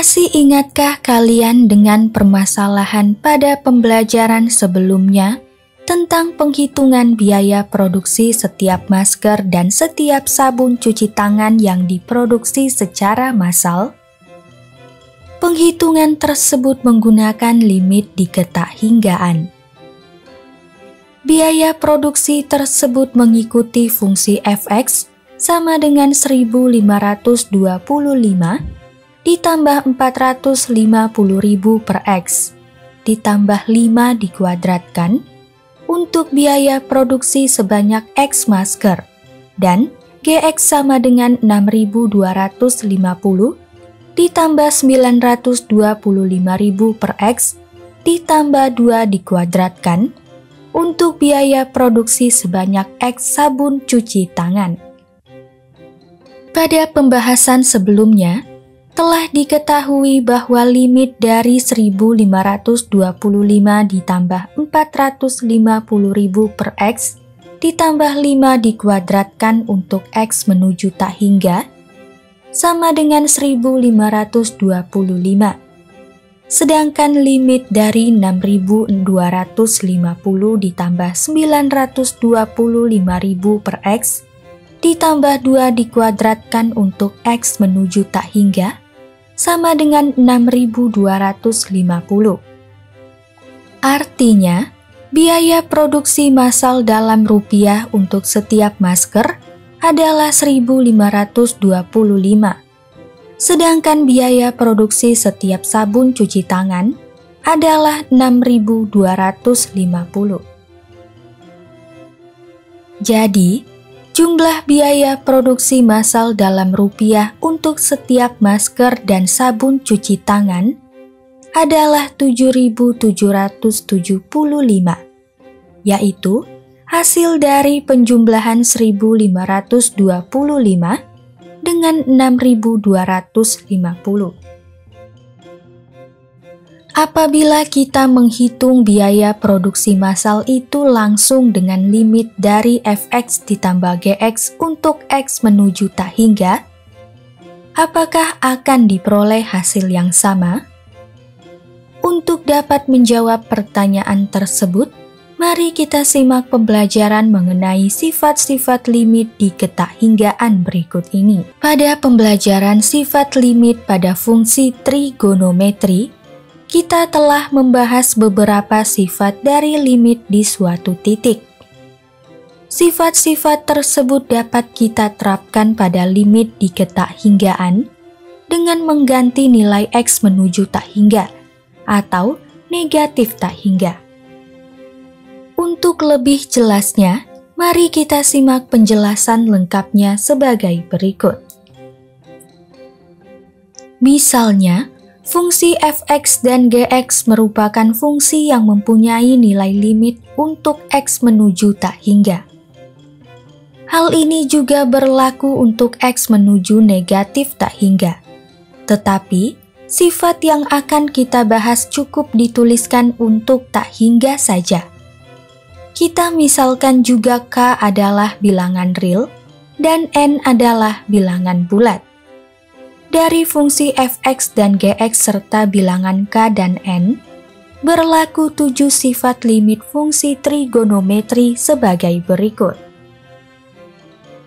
Masih ingatkah kalian dengan permasalahan pada pembelajaran sebelumnya tentang penghitungan biaya produksi setiap masker dan setiap sabun cuci tangan yang diproduksi secara massal? Penghitungan tersebut menggunakan limit diketahingaan. Biaya produksi tersebut mengikuti fungsi Fx sama dengan 1525 ditambah 450.000 per X, ditambah 5 dikuadratkan, untuk biaya produksi sebanyak X masker, dan Gx sama dengan 6.250, ditambah 925.000 per X, ditambah 2 dikuadratkan, untuk biaya produksi sebanyak X sabun cuci tangan. Pada pembahasan sebelumnya, telah diketahui bahwa limit dari 1525 ditambah 450.000 per X ditambah 5 dikuadratkan untuk X menuju tak hingga sama dengan 1525. Sedangkan limit dari 6.250 ditambah 925.000 per X ditambah 2 dikuadratkan untuk X menuju tak hingga sama dengan 6.250. Artinya, biaya produksi massal dalam rupiah untuk setiap masker adalah 1.525, sedangkan biaya produksi setiap sabun cuci tangan adalah 6.250. Jadi, jumlah biaya produksi massal dalam rupiah untuk setiap masker dan sabun cuci tangan adalah 7.775, yaitu hasil dari penjumlahan 1.525 dengan 6.250. Apabila kita menghitung biaya produksi massal itu langsung dengan limit dari Fx ditambah Gx untuk X menuju tak hingga, apakah akan diperoleh hasil yang sama? Untuk dapat menjawab pertanyaan tersebut, mari kita simak pembelajaran mengenai sifat-sifat limit diketahingaan berikut ini. Pada pembelajaran sifat limit pada fungsi trigonometri, kita telah membahas beberapa sifat dari limit di suatu titik. Sifat-sifat tersebut dapat kita terapkan pada limit diketahingaan dengan mengganti nilai X menuju tak hingga atau negatif tak hingga. Untuk lebih jelasnya, mari kita simak penjelasan lengkapnya sebagai berikut. Misalnya, fungsi Fx dan Gx merupakan fungsi yang mempunyai nilai limit untuk X menuju tak hingga. Hal ini juga berlaku untuk X menuju negatif tak hingga. Tetapi, sifat yang akan kita bahas cukup dituliskan untuk tak hingga saja. Kita misalkan juga K adalah bilangan real dan N adalah bilangan bulat. Dari fungsi Fx dan Gx serta bilangan K dan N, berlaku 7 sifat limit fungsi trigonometri sebagai berikut.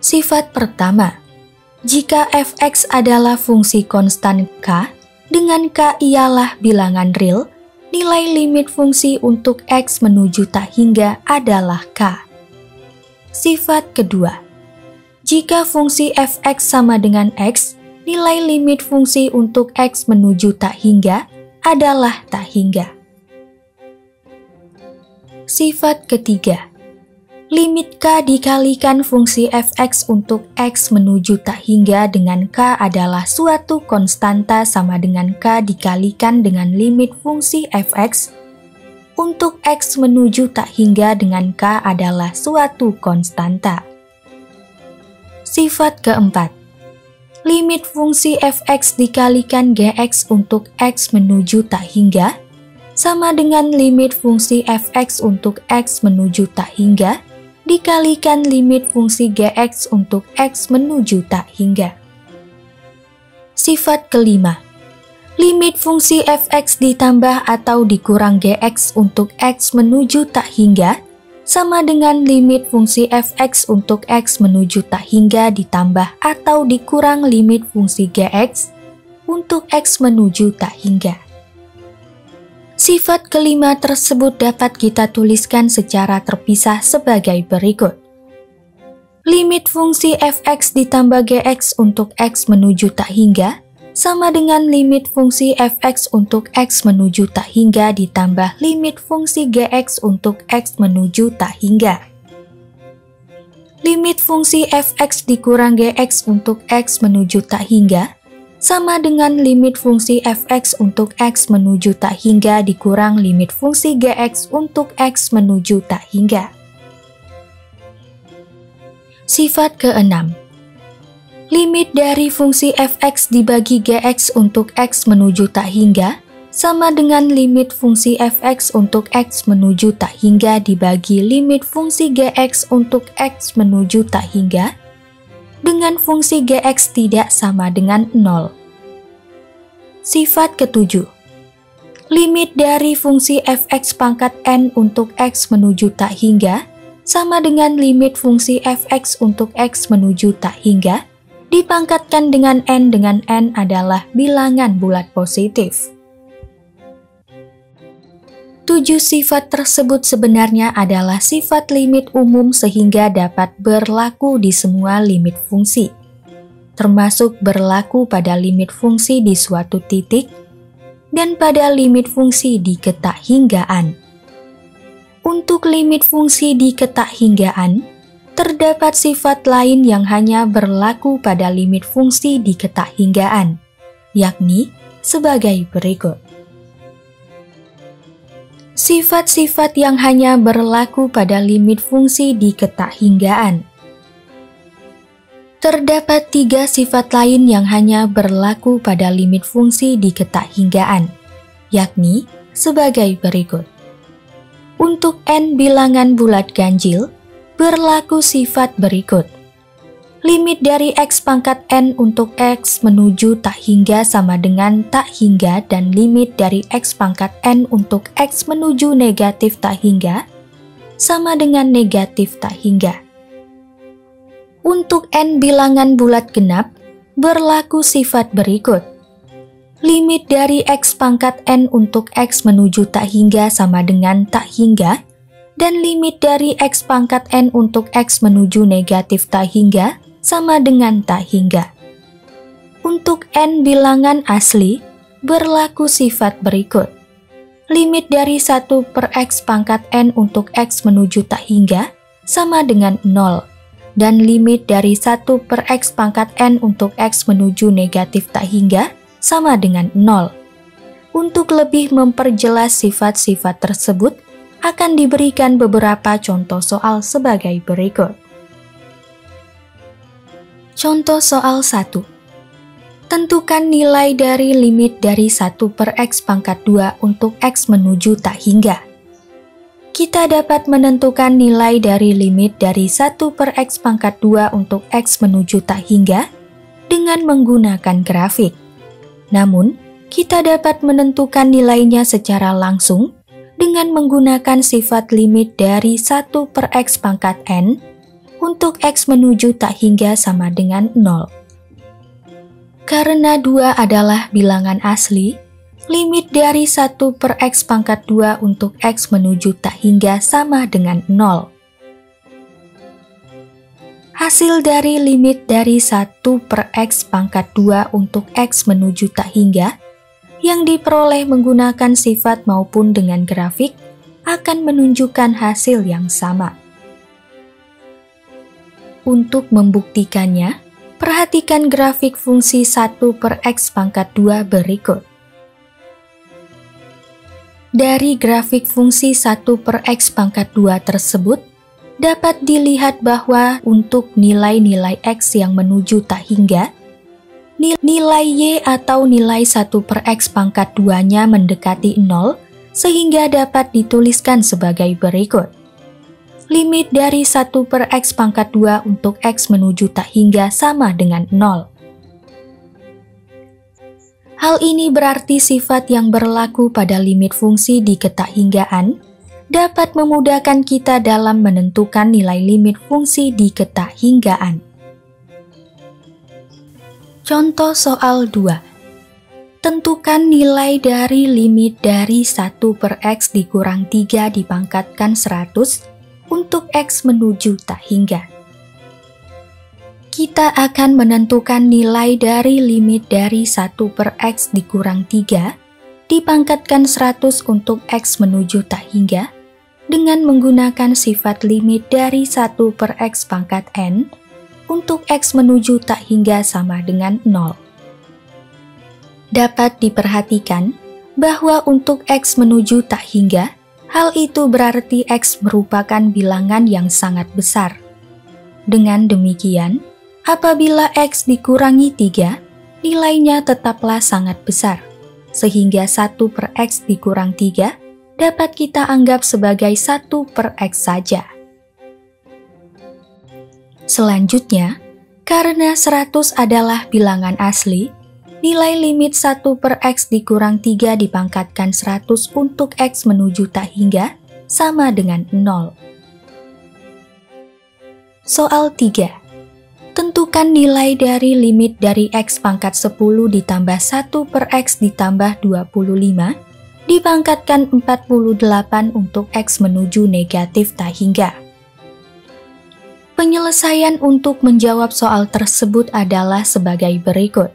Sifat pertama, jika Fx adalah fungsi konstan K, dengan K ialah bilangan real, nilai limit fungsi untuk X menuju tak hingga adalah K. Sifat kedua, jika fungsi Fx sama dengan X, nilai limit fungsi untuk X menuju tak hingga adalah tak hingga. Sifat ketiga, limit K dikalikan fungsi Fx untuk X menuju tak hingga dengan K adalah suatu konstanta sama dengan K dikalikan dengan limit fungsi Fx untuk X menuju tak hingga dengan K adalah suatu konstanta. Sifat keempat, limit fungsi Fx dikalikan Gx untuk X menuju tak hingga sama dengan limit fungsi Fx untuk X menuju tak hingga dikalikan limit fungsi Gx untuk X menuju tak hingga. Sifat kelima, limit fungsi f(x) ditambah atau dikurang gx untuk x menuju tak hingga sama dengan limit fungsi f(x) untuk x menuju tak hingga ditambah atau dikurang limit fungsi gx untuk x menuju tak hingga. Sifat kelima tersebut dapat kita tuliskan secara terpisah sebagai berikut. Limit fungsi f(x) ditambah gx untuk x menuju tak hingga sama dengan limit fungsi f(x) untuk x menuju tak hingga ditambah limit fungsi gx untuk x menuju tak hingga. Limit fungsi f(x) dikurang gx untuk x menuju tak hingga sama dengan limit fungsi f(x) untuk x menuju tak hingga dikurang limit fungsi gx untuk x menuju tak hingga. Sifat keenam. Limit dari fungsi f(x) dibagi gx untuk x menuju tak hingga sama dengan limit fungsi f(x) untuk x menuju tak hingga dibagi limit fungsi gx untuk x menuju tak hingga dengan fungsi gx tidak sama dengan 0. Sifat ketujuh. Limit dari fungsi f(x) pangkat n untuk x menuju tak hingga sama dengan limit fungsi f(x) untuk x menuju tak hingga dipangkatkan dengan n adalah bilangan bulat positif. 7 sifat tersebut sebenarnya adalah sifat limit umum sehingga dapat berlaku di semua limit fungsi, termasuk berlaku pada limit fungsi di suatu titik dan pada limit fungsi di ketakhinggaan. Untuk limit fungsi di ketakhinggaan, terdapat sifat lain yang hanya berlaku pada limit fungsi di ketakhinggaan, yakni sebagai berikut. Sifat-sifat yang hanya berlaku pada limit fungsi di ketakhinggaan. Terdapat 3 sifat lain yang hanya berlaku pada limit fungsi di ketakhinggaan, yakni sebagai berikut. Untuk n bilangan bulat ganjil, berlaku sifat berikut. Limit dari x pangkat n untuk x menuju tak hingga sama dengan tak hingga dan limit dari x pangkat n untuk x menuju negatif tak hingga sama dengan negatif tak hingga. Untuk n bilangan bulat genap, berlaku sifat berikut. Limit dari x pangkat n untuk x menuju tak hingga sama dengan tak hingga dan limit dari x pangkat n untuk x menuju negatif tak hingga sama dengan tak hingga. Untuk n bilangan asli, berlaku sifat berikut. Limit dari 1 per x pangkat n untuk x menuju tak hingga sama dengan 0, dan limit dari 1 per x pangkat n untuk x menuju negatif tak hingga sama dengan 0. Untuk lebih memperjelas sifat-sifat tersebut, akan diberikan beberapa contoh soal sebagai berikut. Contoh soal 1. Tentukan nilai dari limit dari 1 per x pangkat 2 untuk x menuju tak hingga. Kita dapat menentukan nilai dari limit dari 1 per x pangkat 2 untuk x menuju tak hingga dengan menggunakan grafik. Namun, kita dapat menentukan nilainya secara langsung dengan menggunakan sifat limit dari 1 per x pangkat n untuk x menuju tak hingga sama dengan 0. Karena 2 adalah bilangan asli, limit dari 1 per x pangkat 2 untuk x menuju tak hingga sama dengan 0. Hasil dari limit dari 1 per x pangkat 2 untuk x menuju tak hingga yang diperoleh menggunakan sifat maupun dengan grafik akan menunjukkan hasil yang sama. Untuk membuktikannya, perhatikan grafik fungsi 1 per x pangkat 2 berikut. Dari grafik fungsi 1 per x pangkat 2 tersebut, dapat dilihat bahwa untuk nilai-nilai x yang menuju tak hingga, nilai y atau nilai 1 per x pangkat 2-nya mendekati 0 sehingga dapat dituliskan sebagai berikut. Limit dari 1 per x pangkat 2 untuk x menuju tak hingga sama dengan 0. Hal ini berarti sifat yang berlaku pada limit fungsi di ketakhinggaan dapat memudahkan kita dalam menentukan nilai limit fungsi di ketakhinggaan. Contoh soal 2. Tentukan nilai dari limit dari 1 per X dikurang 3 dipangkatkan 100 untuk X menuju tak hingga. Kita akan menentukan nilai dari limit dari 1 per X dikurang 3 dipangkatkan 100 untuk X menuju tak hingga dengan menggunakan sifat limit dari 1 per X pangkat N untuk X menuju tak hingga sama dengan 0. Dapat diperhatikan bahwa untuk X menuju tak hingga, hal itu berarti X merupakan bilangan yang sangat besar. Dengan demikian, apabila X dikurangi 3, nilainya tetaplah sangat besar, sehingga 1 per X dikurang 3 dapat kita anggap sebagai 1 per X saja. Selanjutnya, karena 100 adalah bilangan asli, nilai limit 1 per X dikurang 3 dipangkatkan 100 untuk X menuju tak hingga sama dengan 0. Soal 3. Tentukan nilai dari limit dari X pangkat 10 ditambah 1 per X ditambah 25 dipangkatkan 48 untuk X menuju negatif tak hingga. Penyelesaian untuk menjawab soal tersebut adalah sebagai berikut.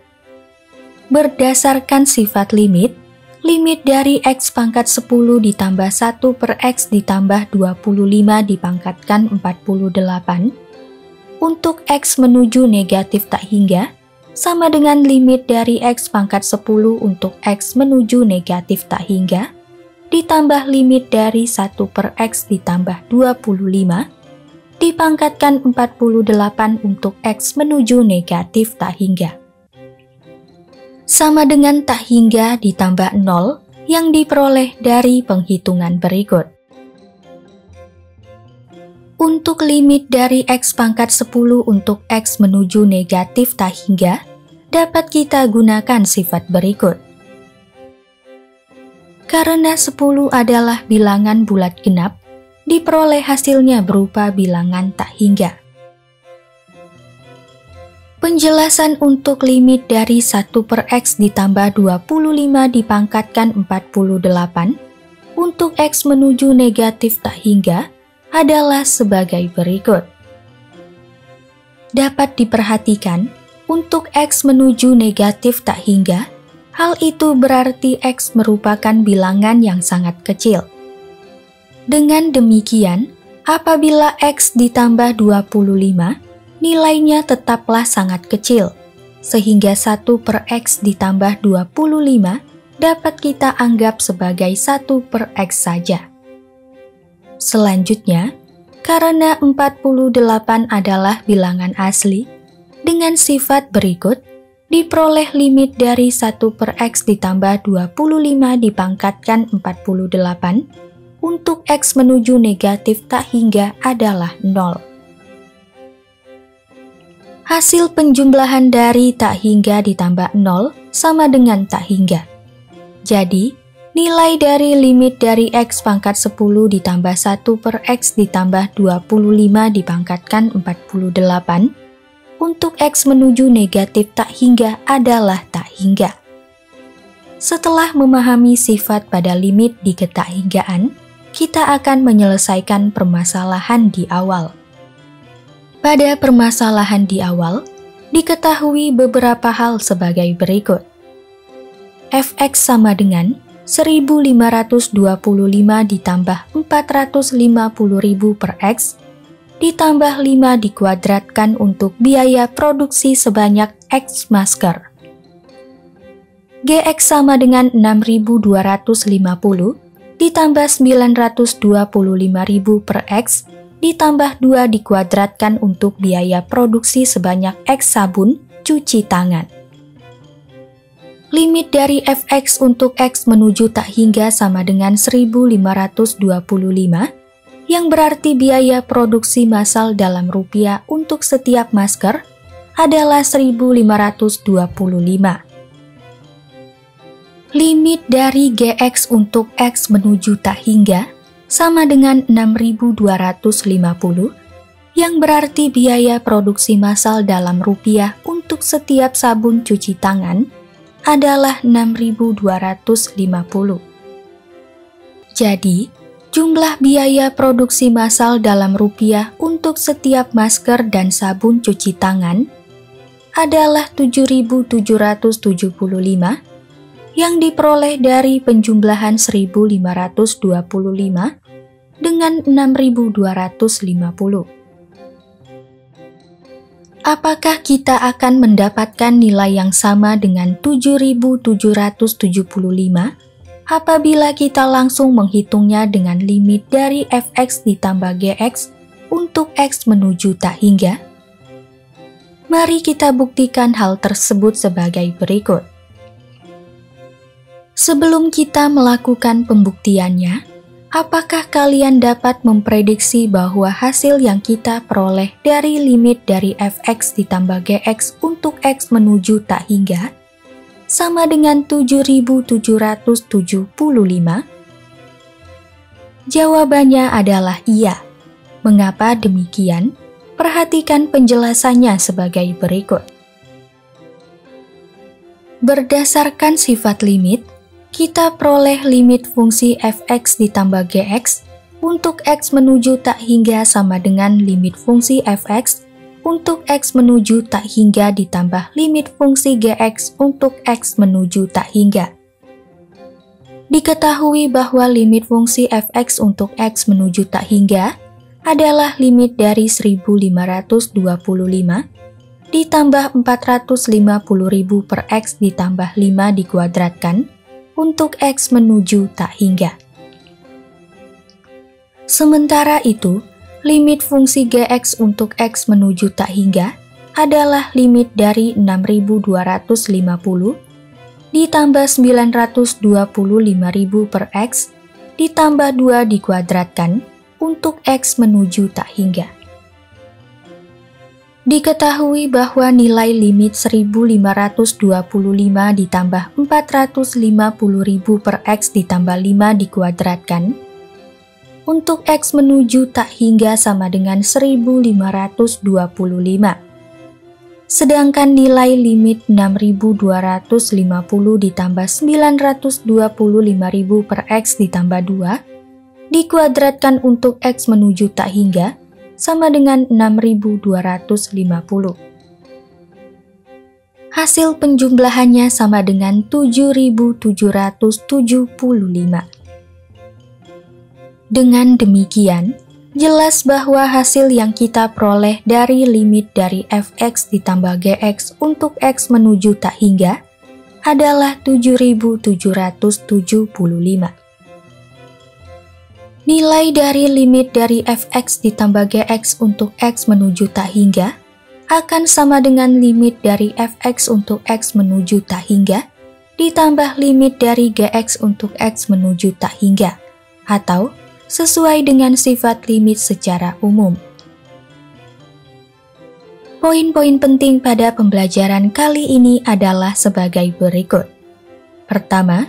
Berdasarkan sifat limit, limit dari X pangkat 10 ditambah 1 per X ditambah 25 dipangkatkan 48 untuk X menuju negatif tak hingga sama dengan limit dari X pangkat 10 untuk X menuju negatif tak hingga ditambah limit dari 1 per X ditambah 25 dipangkatkan 48 untuk X menuju negatif tak hingga. Sama dengan tak hingga ditambah 0 yang diperoleh dari penghitungan berikut. Untuk limit dari X pangkat 10 untuk X menuju negatif tak hingga, dapat kita gunakan sifat berikut. Karena 10 adalah bilangan bulat genap, diperoleh hasilnya berupa bilangan tak hingga. Penjelasan untuk limit dari 1 per X ditambah 25 dipangkatkan 48 untuk X menuju negatif tak hingga adalah sebagai berikut. Dapat diperhatikan, untuk X menuju negatif tak hingga, hal itu berarti X merupakan bilangan yang sangat kecil. Dengan demikian, apabila X ditambah 25, nilainya tetaplah sangat kecil, sehingga 1 per X ditambah 25 dapat kita anggap sebagai 1 per X saja. Selanjutnya, karena 48 adalah bilangan asli, dengan sifat berikut, diperoleh limit dari 1 per X ditambah 25 dipangkatkan 48 untuk X menuju negatif tak hingga adalah 0. Hasil penjumlahan dari tak hingga ditambah 0 sama dengan tak hingga. Jadi, nilai dari limit dari X pangkat 10 ditambah 1 per X ditambah 25 dipangkatkan 48 untuk X menuju negatif tak hingga adalah tak hingga. Setelah memahami sifat pada limit di ketakhinggaan, kita akan menyelesaikan permasalahan di awal. Pada permasalahan di awal, diketahui beberapa hal sebagai berikut. Fx sama dengan 1.525 ditambah 450.000 per X ditambah 5 dikuadratkan untuk biaya produksi sebanyak X masker. Gx sama dengan 6.250 ditambah 925.000 per X ditambah 2 dikuadratkan untuk biaya produksi sebanyak X sabun cuci tangan. Limit dari Fx untuk X menuju tak hingga sama dengan 1.525, yang berarti biaya produksi massal dalam rupiah untuk setiap masker adalah 1.525. limit dari Gx untuk X menuju tak hingga sama dengan 6.250, yang berarti biaya produksi massal dalam rupiah untuk setiap sabun cuci tangan adalah 6.250. Jadi, jumlah biaya produksi massal dalam rupiah untuk setiap masker dan sabun cuci tangan adalah 7.775 yang diperoleh dari penjumlahan 1.525 dengan 6.250. Apakah kita akan mendapatkan nilai yang sama dengan 7.775 apabila kita langsung menghitungnya dengan limit dari Fx ditambah Gx untuk X menuju tak hingga? Mari kita buktikan hal tersebut sebagai berikut. Sebelum kita melakukan pembuktiannya, apakah kalian dapat memprediksi bahwa hasil yang kita peroleh dari limit dari Fx ditambah Gx untuk X menuju tak hingga sama dengan 7.775? Jawabannya adalah iya. Mengapa demikian? Perhatikan penjelasannya sebagai berikut. Berdasarkan sifat limit, kita peroleh limit fungsi Fx ditambah Gx untuk X menuju tak hingga sama dengan limit fungsi Fx untuk X menuju tak hingga ditambah limit fungsi Gx untuk X menuju tak hingga. Diketahui bahwa limit fungsi Fx untuk X menuju tak hingga adalah limit dari 1.525 ditambah 450.000 per X ditambah 5 dikuadratkan untuk X menuju tak hingga. Sementara itu, limit fungsi Gx untuk X menuju tak hingga adalah limit dari 6.250 ditambah 925.000 per X ditambah 2 dikuadratkan untuk X menuju tak hingga. Diketahui bahwa nilai limit 1.525 ditambah 450.000 per X ditambah 5 dikuadratkan untuk X menuju tak hingga sama dengan 1.525. Sedangkan nilai limit 6.250 ditambah 925.000 per X ditambah 2 dikuadratkan untuk X menuju tak hingga sama dengan 6.250. Hasil penjumlahannya sama dengan 7.775. Dengan demikian, jelas bahwa hasil yang kita peroleh dari limit dari Fx ditambah Gx untuk X menuju tak hingga adalah 7.775. Nilai dari limit dari Fx ditambah Gx untuk X menuju tak hingga akan sama dengan limit dari Fx untuk X menuju tak hingga ditambah limit dari Gx untuk X menuju tak hingga, atau sesuai dengan sifat limit secara umum. Poin-poin penting pada pembelajaran kali ini adalah sebagai berikut. Pertama,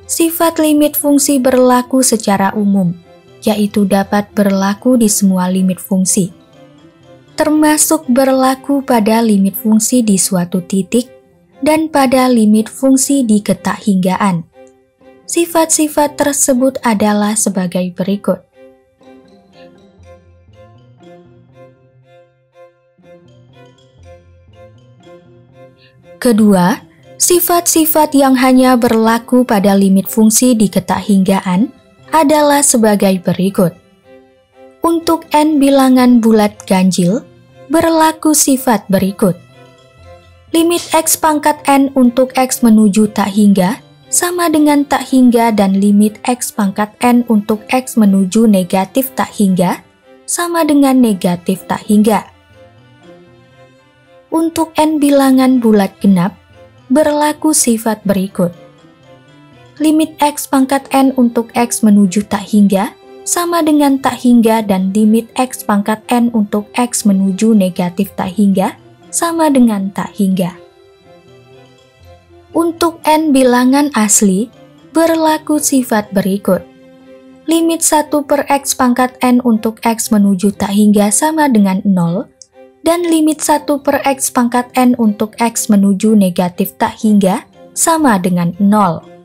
sifat limit fungsi berlaku secara umum, yaitu dapat berlaku di semua limit fungsi, termasuk berlaku pada limit fungsi di suatu titik dan pada limit fungsi di ketakhinggaan. Sifat-sifat tersebut adalah sebagai berikut. Kedua, sifat-sifat yang hanya berlaku pada limit fungsi di ketakhinggaan adalah sebagai berikut. Untuk n bilangan bulat ganjil, berlaku sifat berikut. Limit x pangkat n untuk x menuju tak hingga sama dengan tak hingga dan limit x pangkat n untuk x menuju negatif tak hingga sama dengan negatif tak hingga. Untuk n bilangan bulat genap, berlaku sifat berikut. Limit x pangkat n untuk x menuju tak hingga sama dengan tak hingga dan limit x pangkat n untuk x menuju negatif tak hingga sama dengan tak hingga. Untuk n bilangan asli, berlaku sifat berikut. Limit 1 per x pangkat n untuk x menuju tak hingga sama dengan 0, dan limit 1 per x pangkat n untuk x menuju negatif tak hingga sama dengan 0.